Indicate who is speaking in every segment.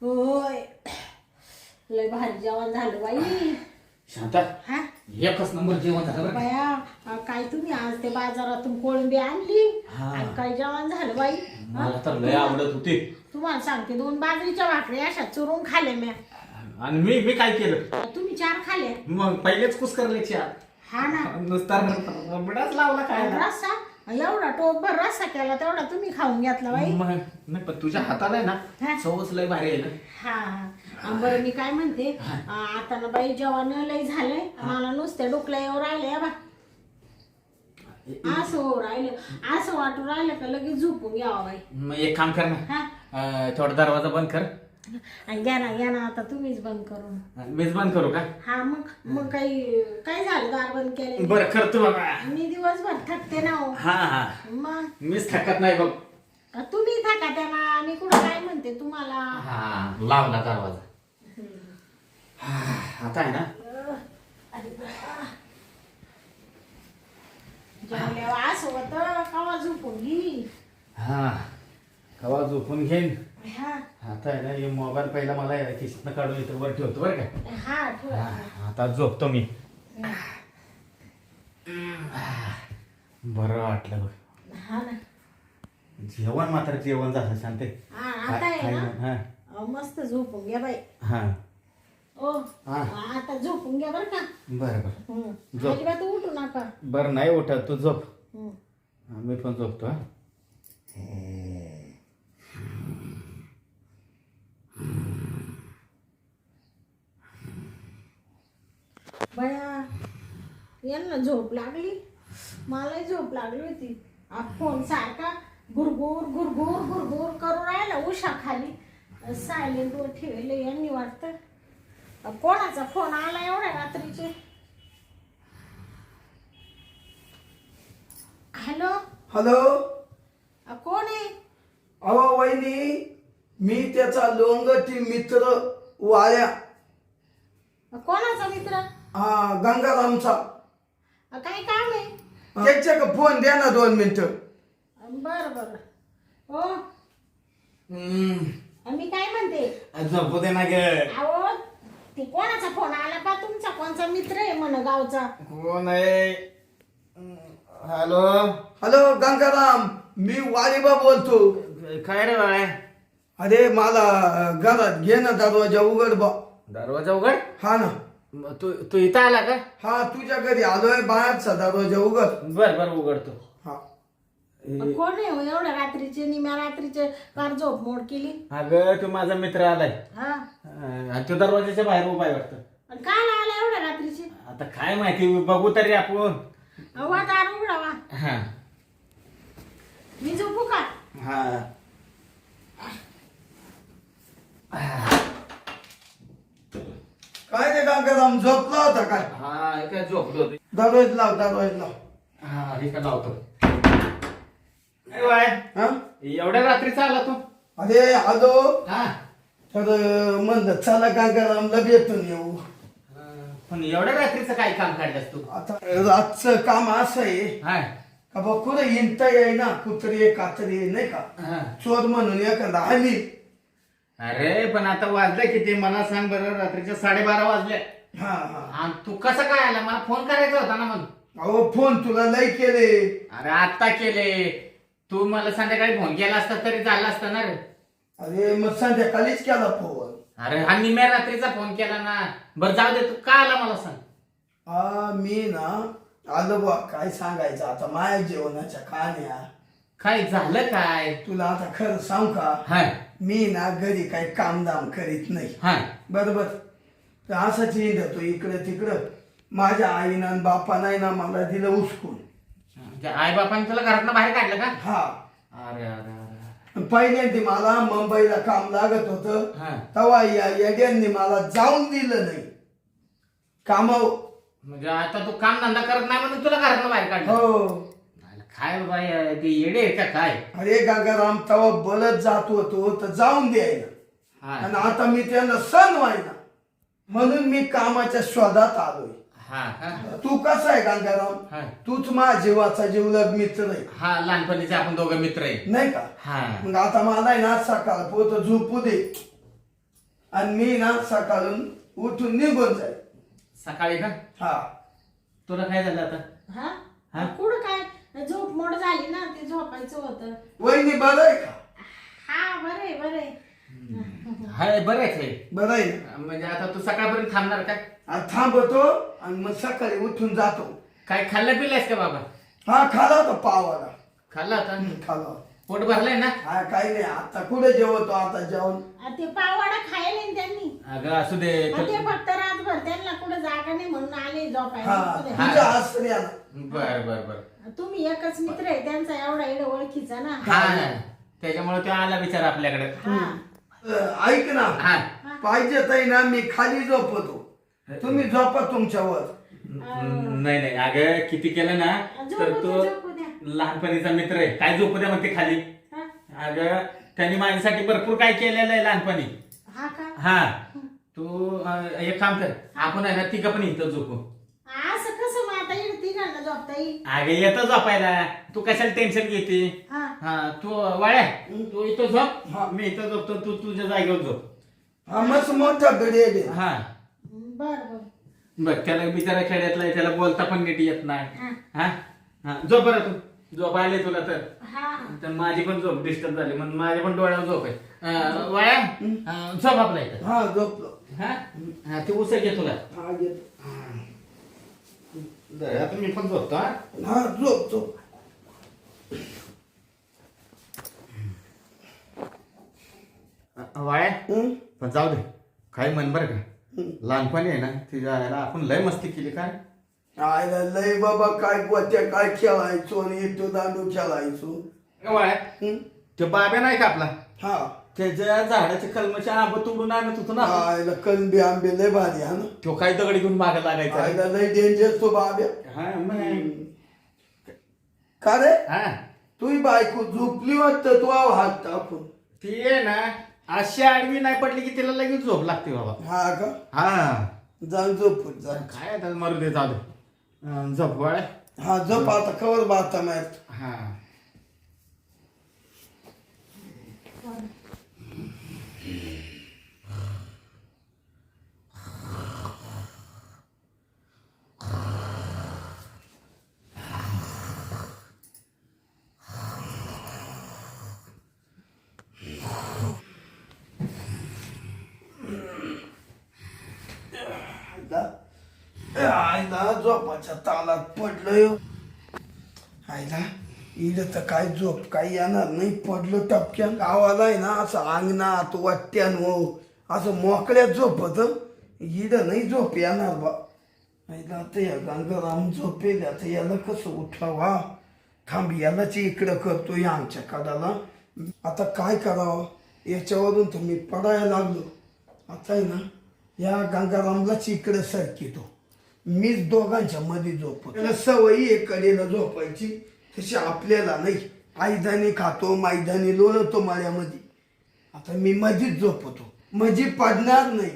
Speaker 1: होय लय भारी जेवण झालं बाई.
Speaker 2: शांता
Speaker 1: हा
Speaker 2: एकच नंबर जेवण झालं बरं का?
Speaker 1: बाया काय तुम्ही आज ते बाजारातून कोळंबी आणली
Speaker 2: हा.
Speaker 1: आणि काय जेवण झालं बाई.
Speaker 2: मला तर लय आवडत होते.
Speaker 1: तुम्हाला सांगते 2 बाजरीच्या भाकरी अशा चुरून खाल्ल्या म्या.
Speaker 2: आणि मी मी काय केलं
Speaker 1: तुम्ही 4 खाल्ल्या.
Speaker 2: मग पहिलेच कुस्करले चार
Speaker 1: हा ना
Speaker 2: नुसता रबडाच लावला काय
Speaker 1: रस्सा एवढा टोपभर रस्सा केला तेवढा तुम्ही खाऊन घेतला बाई.
Speaker 2: नाही पण तुझ्या हाताला आहे
Speaker 1: हा.
Speaker 2: ना चवच लय भारी आहे ना.
Speaker 1: हा बरं मी काय म्हणते आता ना बाई जेवण लय झालंय मला नुसत्या डोकल्या येऊ राहिले बा. असं हो राहिलं असं वाटू राहिलं का लगेच झोपून घ्यावा बाई.
Speaker 2: मग एक काम कर ना
Speaker 1: हा
Speaker 2: थोडा दरवाजा बंद कर.
Speaker 1: घ्या ना आता तुम्हीच बंद करून.
Speaker 2: मीच बंद करू का?
Speaker 1: हा मग काही काय झालं दार बंद केले.
Speaker 2: बरं करतो बाबा.
Speaker 1: मी दिवसभर थकते ना हो.
Speaker 2: हा
Speaker 1: मग
Speaker 2: मीच थकत नाही बघ.
Speaker 1: तुम्ही थका त्यांना मी कुठं काय म्हणते तुम्हाला.
Speaker 2: हा लावला दरवाजा. आता आहे ना
Speaker 1: अरे जेवल्यावर असं होतं कवा झोपून घे.
Speaker 2: हा कवा झोपून घेईन.
Speaker 1: हा
Speaker 2: आता आहे ना हे मोबाईल पहिला मला खिशातनं काढून इथं वर ठेवतो बरं का.
Speaker 1: हा ठेवा.
Speaker 2: आता झोपतो मी. बरं वाटलं बघ.
Speaker 1: हा ना
Speaker 2: जेवण मात्र जेवण झालं शांत.
Speaker 1: हा आता आहे ना
Speaker 2: हा
Speaker 1: मस्त झोपून घ्या बाई.
Speaker 2: हा
Speaker 1: ओ
Speaker 2: हा.
Speaker 1: आता झोपून घ्या बरं का.
Speaker 2: बरं बरं झोप.
Speaker 1: अजिबात उठू नका.
Speaker 2: बरं नाही उठत तू झोप.
Speaker 1: हम्म.
Speaker 2: मी पण झोपतो हा.
Speaker 1: बया यांना झोप लागली मलाही झोप लागली होती. फोन सारखा गुरगुर गुरगुर गुरगुर करू राहिला उशा खाली सायलेंट वर ठेवले यांनी वाटतं. कोणाचा फोन आला एवढ्या रात्रीचे. Hello
Speaker 3: hello.
Speaker 1: कोण आहे.
Speaker 3: अहो वहिनी मी त्याचा लोंगटी मित्र वाया.
Speaker 1: कोणाचा मित्र.
Speaker 3: गंगारामचा.
Speaker 1: काय काम आहे.
Speaker 3: त्याच्या फोन द्या ना 2 मिनिटं.
Speaker 1: बर हो मी काय म्हणते
Speaker 2: झोपू दे ना ग.
Speaker 1: अहो ते कोणाचा फोन आला पा तुमचा कोणचा मित्र आहे म्हण गावचा.
Speaker 2: कोण आहे. हॅलो
Speaker 3: हॅलो गंगाराम मी वालिबा बोलतो.
Speaker 2: काय रे बाळा.
Speaker 3: अरे मला घरात घे ना दरवाजा उघड बा.
Speaker 2: दरवाजा उघड.
Speaker 3: हा ना.
Speaker 2: तू तू इथं आला का?
Speaker 3: हा तुझ्या घरी आलोय बाहेरचा दरवाजा उघड.
Speaker 2: बर उघडतो.
Speaker 3: हा
Speaker 1: कोण आहे हो एवढ्या रात्रीचे निम्या रात्रीचे कार झोप मोड केली.
Speaker 2: अगं तू माझा मित्र आलाय.
Speaker 1: हा
Speaker 2: आणि तो दरवाजाच्या बाहेर उभा आहे वाटतं.
Speaker 1: आणि काय आला एवढ्या रात्रीचे.
Speaker 2: आता काय माहिती बघू तरी आपण.
Speaker 1: अहो दार उघडावा.
Speaker 2: हा
Speaker 1: मी झोपू का.
Speaker 2: हा
Speaker 3: काय रे गंगाराम झोपला होता काय.
Speaker 2: हा काय झोपलो होतो.
Speaker 3: दरवाजा लाव.
Speaker 2: हा हे का लावतो. काय बाय
Speaker 3: हा
Speaker 2: एवढ्या रात्रीचा आला तू.
Speaker 3: अरे आलो
Speaker 2: हा
Speaker 3: तर म्हणलं चला गंगारामला भेटून येऊ.
Speaker 2: पण एवढ्या रात्रीचं काय काम काढलंस तू.
Speaker 3: आता रातचं काम असं आहे
Speaker 2: हा
Speaker 3: का बा कुठं हिंडता येई ना कुत्री कात्री नाही का
Speaker 2: हा.
Speaker 3: चोर म्हणून एखादा हल्ली.
Speaker 2: अरे पण आता वाजलं किती मला सांग बरं. रात्रीच्या 12:30 वाजले.
Speaker 3: हा हा
Speaker 2: आणि तू कसं काय आला. मला फोन करायचा होता ना मग.
Speaker 3: अहो फोन तुला लय केले.
Speaker 2: अरे आता केले. तू मला संध्याकाळी फोन केला असता तरी झाला असता ना रे.
Speaker 3: अरे मग संध्याकाळीच केला फोन.
Speaker 2: अरे हा निम्या रात्रीचा फोन केला ना. बरं जाऊ दे. तू का आला मला सांग.
Speaker 3: मी ना आलो बा काय सांगायचं आता माया जेवणाच्या कहाण्या.
Speaker 2: काय झालं काय.
Speaker 3: तुला आता खरं सांग का
Speaker 2: हा
Speaker 3: मी ना घरी काही कामदाम करीत नाही.
Speaker 2: हा
Speaker 3: बरोबर तर असंच येतो इकडं तिकडं. माझ्या आईनं बापानं ना मला दिलं उचकून.
Speaker 2: आई बापाने तुला घरातनं बाहेर काढलं का.
Speaker 3: हा
Speaker 2: अरे अरे अरे.
Speaker 3: पहिल्यांदा मला मुंबईला काम लागत होतं.
Speaker 2: हा
Speaker 3: तेव्हा या येड्यांनी मला जाऊन दिलं नाही कामावर.
Speaker 2: म्हणजे आता तू काम धंदा करत नाही म्हणून तुला घरातनं बाहेर काढलं.
Speaker 3: हो
Speaker 2: काय बाई ते येडे आहे का काय.
Speaker 3: अरे गंगाराम तेव्हा बोलत जात होतो तर जाऊन द्यायला.
Speaker 2: हा
Speaker 3: आणि आता मी त्यांना सण व्हायना म्हणून मी कामाच्या शोधात आलोय.
Speaker 2: हा हा
Speaker 3: तू कसा आहे गंगाराम.
Speaker 2: हा.
Speaker 3: तूच माझ्या जीवाचा जीवलग मित्र आहे
Speaker 2: हा लहानपणीचे आपण दोघं मित्र आहे.
Speaker 3: नाही का.
Speaker 2: हा
Speaker 3: मग आता मला आहे ना सकाळ पोत झोपू दे. आणि मी ना सकाळून उठून निघून जाईल.
Speaker 2: सकाळी का?
Speaker 3: हा
Speaker 2: तुला काय झालं आता?
Speaker 1: हा
Speaker 2: हा?
Speaker 1: कुठं काय झोप मोड झाली ना, ते झोपायचं होतं.
Speaker 3: वहिनी बरं आहे का?
Speaker 1: हा बरे बरे.
Speaker 2: हाय बरं आहे.
Speaker 3: बरं आहे ना?
Speaker 2: म्हणजे आता तू सकाळपर्यंत थांबणार काय?
Speaker 3: आज थांबतो आणि मग सकाळी उठून जातो.
Speaker 2: काय खाल्लं पिलंयस का बाबा?
Speaker 3: हा खाला होता पावाला.
Speaker 2: खाल्ला होता?
Speaker 3: खाला होता.
Speaker 2: पोट भरलंय ना?
Speaker 3: हा काही नाही, आता कुठे जेवतो आता जेवण.
Speaker 1: ते पाववाडा खायला ना त्यांनी.
Speaker 2: अगं असू दे.
Speaker 1: ते फक्त रातभर त्यांना कुठं जागा नाही म्हणून आले
Speaker 3: हा
Speaker 1: झोपायला.
Speaker 3: तुझ्या आसरी आला.
Speaker 2: बर बर बर.
Speaker 1: तुम्ही एकच मित्र आहे त्यांचा, एवढा एवढा ओळखीचा ना.
Speaker 2: हा त्याच्यामुळे तो आला विचार आपल्याकडे.
Speaker 1: हा
Speaker 3: ऐक ना,
Speaker 2: हा
Speaker 3: पाहिजे ताई ना मी खाली झोपतो, तुम्ही झोपा तुमच्यावर.
Speaker 2: नाही नाही अगं किती केलं ना तर
Speaker 1: झोपू
Speaker 2: तो
Speaker 1: द्या, झोपू द्या.
Speaker 2: लहानपणीचा मित्र आहे. काय झोपू द्या म्हणते खाली.
Speaker 1: हा?
Speaker 2: अगं त्यांनी माझ्यासाठी भरपूर काय केलेलं आहे लहानपणी.
Speaker 1: हा का?
Speaker 2: हा तू एक काम कर, आपण आहे ना तिघं पण इथं झोपू.
Speaker 1: असं कसं मग आता इकडे तिघांना झोपता येईल?
Speaker 2: अगं येतं झोपायला, तू कशाला टेन्शन घेते.
Speaker 1: हा
Speaker 2: हा तू वाळ्या तू इथं
Speaker 3: हा.
Speaker 2: झोप, मी इथं झोपतो, तू तुझ्या जागेवर झोप.
Speaker 3: हा मस्त मोठा गडी आहे.
Speaker 2: हा
Speaker 1: बर बर.
Speaker 2: बघ त्याला बिचारा खेड्यातला आहे, त्याला बोलता पण नीट येत नाही.
Speaker 1: हा
Speaker 2: हा हा झोप बरं, तू झोप आले तुला तर.
Speaker 1: हा
Speaker 2: तर माझी पण झोप डिस्टर्ब झाली, म्हणून माझ्या पण डोळ्यावर झोप आहे. वाया झोप आपल्या इथं.
Speaker 3: हा झोपलो.
Speaker 2: हा हा ते उसळ घे तुला.
Speaker 3: हा घेतो.
Speaker 2: आता मी पण झोपतो. हा
Speaker 3: हा झोप झोप.
Speaker 2: वाया
Speaker 3: हं?
Speaker 2: पण जाऊ दे, काय म्हण बरं का. लहानपणी आहे ना तिच्या आईला आपण लय मस्ती केली. काय
Speaker 3: आयला लय बाबा, काय गोत्या काय खेळायचो आणि इटो दांडू खेळायचो.
Speaker 2: वाया
Speaker 3: हं?
Speaker 2: ते बाब्या नाही का आपला,
Speaker 3: हा
Speaker 2: त्याच्या झाडाच्या कलमाच्या आंबा तोडून आणत होतो ना.
Speaker 3: आयला कलबी आंबे लय भारी हा ना.
Speaker 2: तो काय दगड घेऊन मागे लागायचा.
Speaker 3: आयला लय डेंजर तो बाब्या.
Speaker 2: हा मग
Speaker 3: का रे,
Speaker 2: हा
Speaker 3: तुझी बायको झोपली वाटतं, तू हात टाकून.
Speaker 2: ती आहे ना अशी आडवी नाही पडली की तिला लगेच झोप लागते बाबा.
Speaker 3: हा का,
Speaker 2: हा
Speaker 3: जाऊन झोपून जा.
Speaker 2: काय आता मरू दे, जाऊ दे. झोप वाळ्या.
Speaker 3: हा झोप आता, कवर बाता मारत.
Speaker 2: हा
Speaker 3: आईला झोपाच्या तालात पडलोय. आईला इथं तर काय झोप काही येणार नाही. पडलो टपक्यान. गावाला आहे ना असं अंगणात वाट्यान असं मोकळ्यात झोपत, इथं नाही झोप येणार बा. आईला आता या गंगाराम झोपेल, आता याला कसं उठावा. थांब यालाच इकडं करतोय आमच्या कडाला. आता काय करावं, याच्यावरून तर मी पडायला लागलो. आता आहे ना या गंगारामलाच इकडं सरकितो, मीच दोघांच्या मध्ये झोपतो. त्याला सवयी एक कडेला झोपायची, तशी आपल्याला नाही. आईदानी खातो, मैदानी लोळतो माळ्यामध्ये. आता मी मधीच झोपतो, मधी पडणार नाही.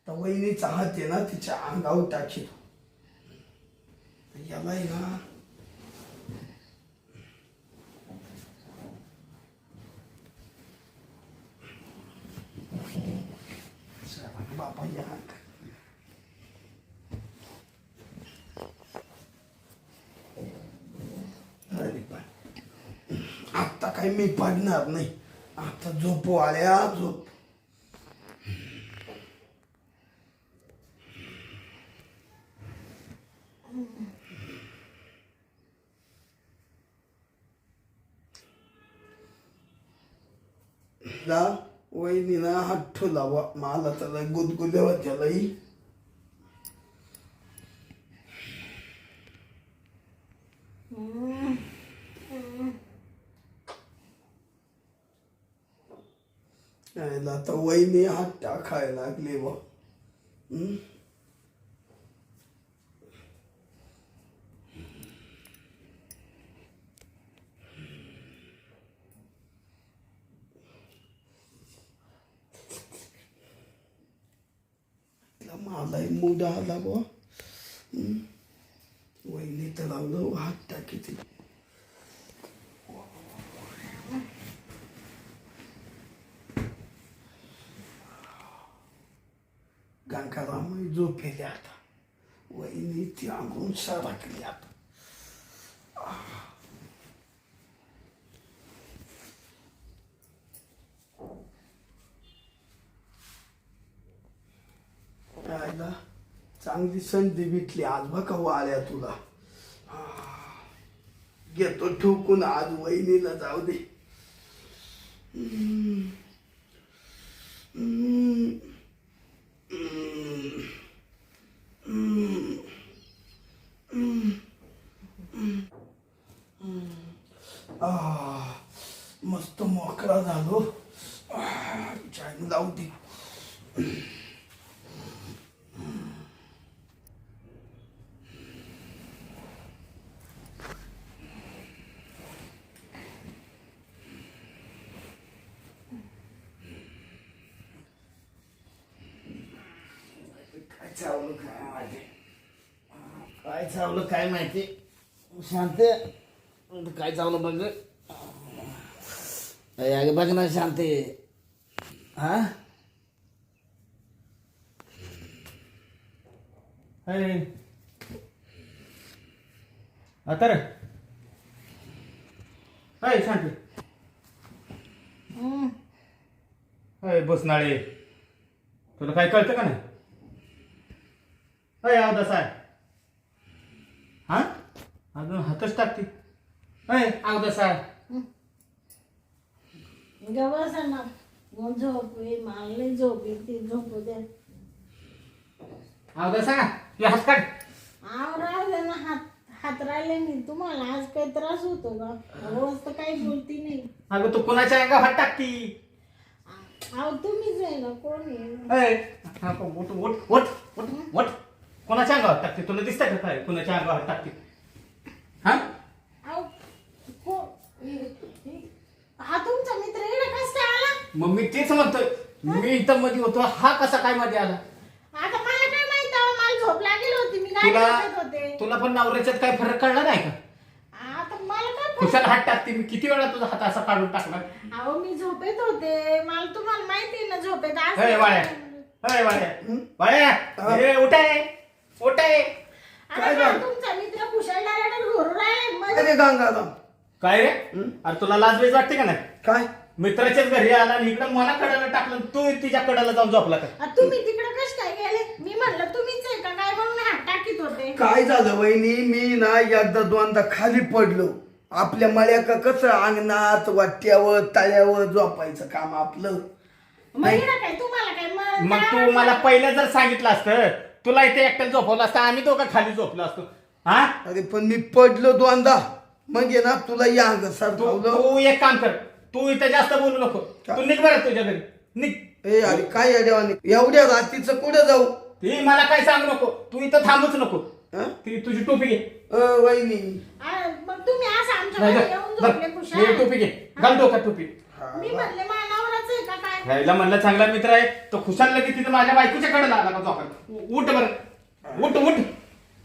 Speaker 3: तर वहिनीचा हात आहे ना तिच्या अंगावर टाकीतो. याला आहे ना बाबा या आता काही मी पडणार नाही. आता झोप वाळ्या झोप. वहिनीनं हात ठेवला मला, त्याला गुदगुल्या त्यालाही. आता वहिनी हात टाकायला लागली बा. मलाही मूड आला बा. वहिनी तर लागलो हात टाकीत. गंगाराम झोपेले आता वहिनी ती अंगून सारखली आता आयला चांगली संधी भेटली आज बघा वाऱ्या तुला घेतो ठोकून आज वहिनीला जाऊ दे मस्त मोकळा झालो चाय लावू दे चावलं काय माहिती काय चावलं काय माहिती शांत काय चावलं बघ अगे बघ ना शांत हा
Speaker 2: आता रे शांती बसनाळे तुला काय कळतं का नाही अवदास आहे हा अजून हातच टाकते अवदास आहे
Speaker 1: गवसा ना झोप मला नाही झोप येते झोपू दे
Speaker 2: अवदास आहे हात काढ
Speaker 1: राहू दे ना हात राहिले नाही तुम्हाला आज काही त्रास होतो का रोज तर काही बोलती नाही
Speaker 2: अगं तू कुणाच्या अंगा हात टाकती
Speaker 1: अहो तुम्हीच आहे ना कोण आहे
Speaker 2: कोणाच्या अंगावर टाकते तुला दिसतंय का काय कुणाच्या अंगावर टाकते हा
Speaker 1: हा तुमचा मित्र इकडे कस काय आला
Speaker 2: मग मी तेच म्हणतोय मी इथं मध्ये होतो हा कसा काय मध्ये आला
Speaker 1: आता मला काय माहित मला झोप लागली होती मी गाडी झोपत होते
Speaker 2: तुला पण नवऱ्याच्यात काय फरक कळला नाही का
Speaker 1: आता मला काय
Speaker 2: खुशाल हात टाकते मी किती वेळा तुझा हात असा काढून टाकला
Speaker 1: अहो मी झोपेत होते मला तुम्हाला माहिती आहे ना झोपेत
Speaker 2: वाळ्या उठाय
Speaker 1: तुमचा मित्र कुशल डायरेक्टर घोरू राहिले
Speaker 3: अरे गंगाराम
Speaker 2: काय रे अरे तुला लाज बेज वाटते का नाही
Speaker 3: काय
Speaker 2: मित्राच्याच घरी आला आणि इकडं मला कडाला टाकलं तू तिच्या कडाला जाऊन झोपला का
Speaker 1: तुम्ही तिकडे कस काय गेले मी म्हणलं तुम्हीच आहे का काय म्हणून हात टाकीत होते
Speaker 3: काय झालं वहिनी मी ना एकदा दोनदा खाली पडलो आपल्या मळ्या का कसं अंगणात वाट्यावर तळ्यावर झोपायचं काम आपलं
Speaker 1: काय तुम्हाला काय
Speaker 2: मग तू मला पहिलं जर सांगितलं असतं तुला इथे एकट्याला झोपवलं असतं आम्ही दोघं खाली झोपलो असतो हा
Speaker 3: अरे पण मी पडलो दोनदा मग ये ना तुला या अंग सर
Speaker 2: तू एक काम कर तू इथे जास्त बोलू नको तू निघ बरं तुझ्या घरी निघ
Speaker 3: ए अरे काय या देवाने एवढ्या रात्रीचं कुठं जाऊ
Speaker 2: ती मला काय सांगू नको तू इथं थांबूच नको ती तुझी टोपी घे
Speaker 3: वहिनी
Speaker 1: मग तुम्ही असं आमच्या येऊन झोपले कुशल
Speaker 2: टोपी घे घाल डोक्यात टोपी
Speaker 1: मी म्हणले मानावरच आहे का काय
Speaker 2: ह्याला म्हणलं चांगला मित्र आहे तो खुशाल लगेच तिथं माझ्या बायकोच्या कडे आला का झोपायला उठ बरं उठ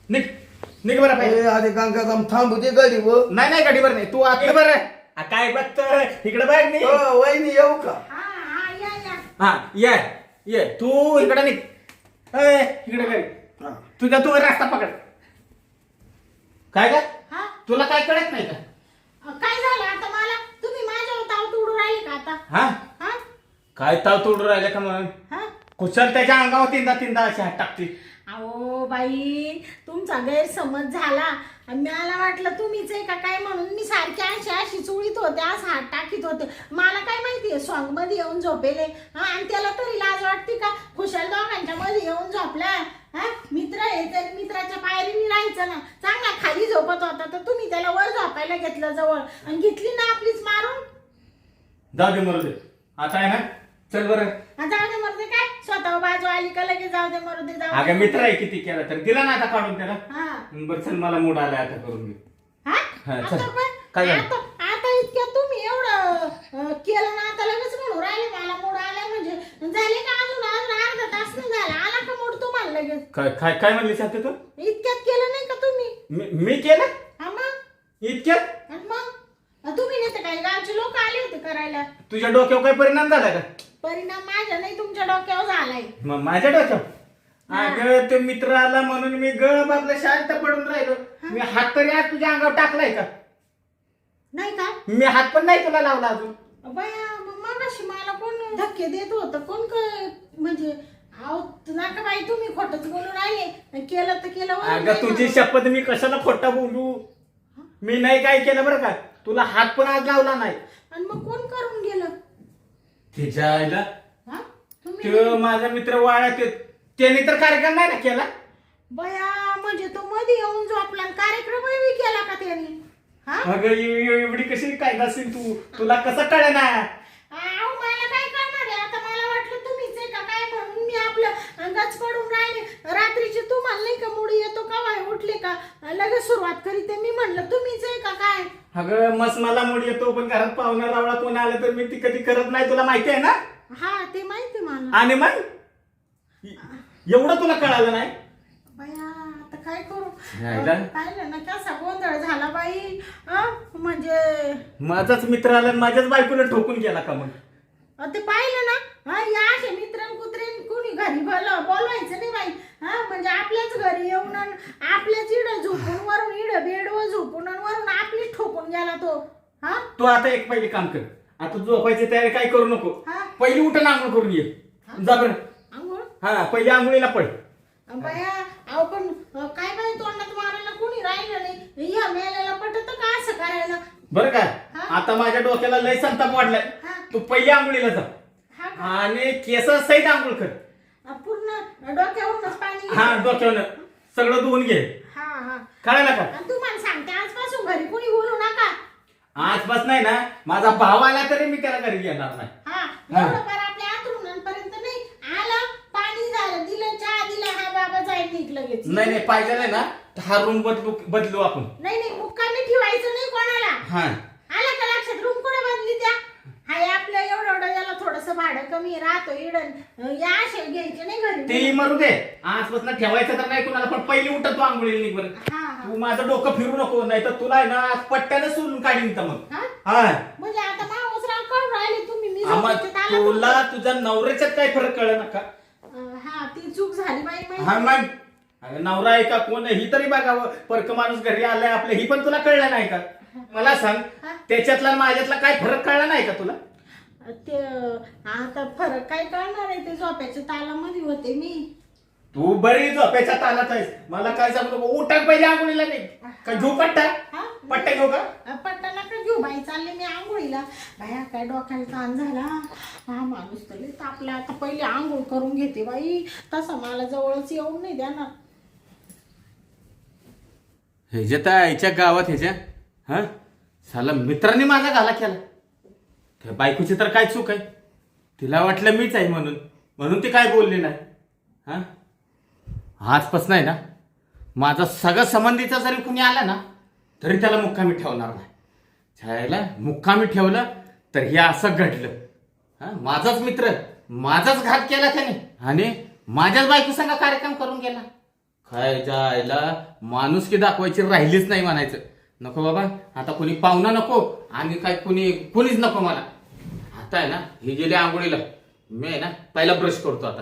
Speaker 2: निघ बरं पाहिजे
Speaker 3: अरे गंगाराम थांबू दे गाडी व
Speaker 2: नाही गाडीवर नाही तू आत बरं काय बघत इकडे बघ नाही
Speaker 3: वहिनी येऊ का
Speaker 2: हा ये तू इकडे निघ इकडे घरी तुझा तू रस्ता पकड काय का तुला काय कळत नाही का
Speaker 1: काय झालं आता मला तुम्ही माझ्यावर ताव तुडू राहिले का आता
Speaker 2: हा काय ताव तुडू राहिले का म्हणून कुशल त्याच्या अंगावर तीनदा अशी हात टाकते
Speaker 1: अहो बाई तुमचा गैरसमज झाला मला वाटलं तुम्हीच आहे का काय म्हणून मी सारखी अशी चुळीत होते असं हात टाकीत होते मला काय माहितीये सॉंग मध्ये येऊन झोपेले आणि त्याला तरी लाज वाटते का खुशाल दोघांच्या मध्ये येऊन झोपला मित्र आहे तर मित्राच्या पायरीने राहायचं ना चांगला खाली झोपत होता तर तुम्ही त्याला वर झोपायला घेतलं जवळ आणि घेतली ना आपलीच मारून
Speaker 2: जाऊ दे मरू दे आता आहे ना चल बरं
Speaker 1: जाऊ दे मरू दे काय स्वतः बाजू आली का लगेच जाऊ दे मरू दे जाऊ
Speaker 2: अगं मित्र आहे किती केला तर दिला ना आता काढून त्याला
Speaker 1: हा
Speaker 2: बरं चल मला मूड आलाय आता करून घे चल. काय झालं?
Speaker 1: आता इतक्या तुम्ही एवढं केलं ना आता लगेच म्हणून राहिले मला मूड आला म्हणजे झाले का अजून अर्धा तास नाही झाला आला का मूड तुम्हाला लगेच
Speaker 2: काय काय म्हणली सांगते तू
Speaker 1: इतक्यात केलं नाही का तुम्ही
Speaker 2: मी केलं
Speaker 1: हा मग
Speaker 2: इतक्यात
Speaker 1: आणि मग तुम्ही नाही तर काही गावचे लोक आले होते करायला
Speaker 2: तुझ्या डोक्यावर काय परिणाम झाला का
Speaker 1: परिणाम माझ्या नाही तुमच्या डोक्यावर झालाय
Speaker 2: मग माझ्या डोक्यावर अगं तो मित्र आला म्हणून मी गप आपल्या शांत पडून राहिलो. मी हात तरी आज तुझ्या अंगावर टाकलाय का?
Speaker 1: नाही का
Speaker 2: मी हात पण नाही तुला लावला अजून.
Speaker 1: बया मगाशी मला कोण धक्के देत होतं कोण म्हणजे अहो नका बाई तुम्ही खोटच बोलून राहिले केलं तर केलं वरून
Speaker 2: अगं
Speaker 1: नाही
Speaker 2: तुझी
Speaker 1: ना.
Speaker 2: शपथ मी कशाला खोटं बोलू. मी नाही काय केलं बरं का. तुला हात पण आज लावला नाही.
Speaker 1: आणि मग कोण करून गेलं
Speaker 2: तिच्या आईला
Speaker 1: हा तुम्ही
Speaker 2: तो माझा मित्र वाळा त्याने तर कार्यक्रम नाही ना केला.
Speaker 1: बया म्हणजे तो मध्ये येऊन जो आपला कार्यक्रमही केला का त्याने हा
Speaker 2: अगं एवढी कशी काय नसेल तू. तुला कसं कळ ना.
Speaker 1: अहो मला काय करणार आहे आता मला वाटलं तुम्हीच आहे का काय म्हणून मी आपलं अंगाच पडून राहिले रात्रीचे तुम्हाला नाही का मुडी येतो का वाय उठले का लगेच सुरुवात करीते मी म्हणलं तुम्हीच आहे का काय
Speaker 2: अगं मस्त मला मूड येतो पण घरात पाहुणा रावळा कोण आलं तर मी ती कधी करत नाही. तुला माहिती आहे ना.
Speaker 1: हा ते माहिती मला
Speaker 2: आणि मग एवढं तुला कळालं नाही.
Speaker 1: बया आता काय करू
Speaker 2: यायला?
Speaker 1: पाहिलं ना कसा गोंधळ झाला बाई म्हणजे
Speaker 2: माझाच मित्र आला आणि माझ्याच बायकोला ठोकून गेला का मग.
Speaker 1: ते पाहिलं ना या असे मित्रां कुत्रेन कुणी घरी बोलवायचं नाही बाई म्हणजे आपल्याच घरी येऊन आणि आपल्याच इड झोपून वरून इड बेडवर झोपून आणि वरून आपली ठोकून गेला तो हा
Speaker 2: तू आता एक पहिले काम कर. आता झोपायची तयारी काय करू नको.
Speaker 1: हा
Speaker 2: पहिली उठून आंघोळ करून ये. जा बरं.
Speaker 1: अंघोळ
Speaker 2: हा पहिली आंघोळीला पड.
Speaker 1: बया अहो पण काय बाई तोंडात मारायला कुणी राहिलं नाही ह्या मेल्याला पटत का असं करायला
Speaker 2: बरं का.
Speaker 1: हा.
Speaker 2: आता माझ्या डोक्याला लय संताप वाढलाय.
Speaker 1: हा.
Speaker 2: तू पहिली आंघोळीला जा
Speaker 1: हा का?
Speaker 2: आणि केस सहित आंघोळ कर.
Speaker 1: पूर्ण डोक्यावरूनच पाणी
Speaker 2: हा डोक्यावर सगळं धुवून घे.
Speaker 1: हा हा
Speaker 2: कळायला का.
Speaker 1: आणि तुम्हाला सांगते आजपासून घरी कुणी बोलू नका
Speaker 2: आजपास नाही ना माझा भाव आला तरी मी त्याला घरी घेणार नाही.
Speaker 1: हा
Speaker 2: हा.
Speaker 1: एवढं फार आपल्या आतरुणांपर्यंत नाही आलं पाणी झालं दिलं चहा दिला हा बाबा जाईल निघ लगेच
Speaker 2: नाही नाही पाहिजे नाही ना तर हा रूम बदलू आपण.
Speaker 1: नाही नाही मुक्कामी ठेवायचं नाही कोणाला
Speaker 2: हा
Speaker 1: आलं का लक्षात रूम कुठे बदली त्या हाय आपलं एवढं याला थोडस भाडं कमी राहतो इडन या असे घ्यायचे नाही घरी
Speaker 2: ते मरू दे. आजपासून ठेवायचं तर नाही कुणाला पण पहिली उठत तू आंघोळीला निघ बरं.
Speaker 1: हा हा
Speaker 2: तू माझं डोकं फिरू नको नाही तर तुला आहे ना पट्ट्यानं सोडून काढीन तर मग.
Speaker 1: हा
Speaker 2: हा
Speaker 1: म्हणजे आता मावसराव करून राहिले तुम्ही मी
Speaker 2: आम्हा
Speaker 1: झोपेत आला
Speaker 2: तुला तुझ्या नवऱ्याच्यात काय फरक कळ नका.
Speaker 1: हा ती चूक झाली बाई
Speaker 2: हा
Speaker 1: माहिती
Speaker 2: मग अगं, नवरा आहे का कोण आहे ही तरी बघावं. परक माणूस घरी आलाय आपल्या ही पण तुला कळलं नाही का. मला सांग
Speaker 1: हा.
Speaker 2: त्याच्यातला आणि माझ्यातला काय फरक कळला नाही का तुला.
Speaker 1: ते आता फरक काय कळणार आहे ते झोप्याच्या तालामध्ये होते मी
Speaker 2: तू बरी झोप्याच्या तालात आहेस. मला काय सांगू नको. उठक पहिले आंघोळीला नाही का घेऊ पट्टा.
Speaker 1: हा
Speaker 2: पट्टा घेऊ का.
Speaker 1: पट्टा नका घेऊ बाई चालले मी आंघोळीला बाया काय डोक्याला ताण झाला हा माणूस तरी तापला आता पहिले आंघोळ करून घेते बाई तसा मला जवळच येऊन नाही देणार
Speaker 2: ह्याच्या तर आईच्या गावात ह्याच्या हा साला मित्रांनी माझा घाला केला. त्या बायकोची तर काय चूक आहे. तिला वाटलं मीच आहे म्हणून ती काय बोलली नाही. हा आजपासून आहे ना माझा सगळा संबंधीचा जरी कुणी आला ना तरी त्याला मुक्कामी ठेवणार नाही. छायला मुक्कामी ठेवलं तर हे असं घडलं. हा माझाच मित्र माझाच घात केला त्याने आणि माझ्याच बायको संग कार्यक्रम करून गेला. काय जायला माणुसकी दाखवायची राहिलीच नाही म्हणायचं. नको बाबा आता कोणी पाहुणा नको आणि काय कोणीच नको मला. आता आहे ना हे गेले आंघोळीला मी आहे ना पहिला ब्रश करतो आता.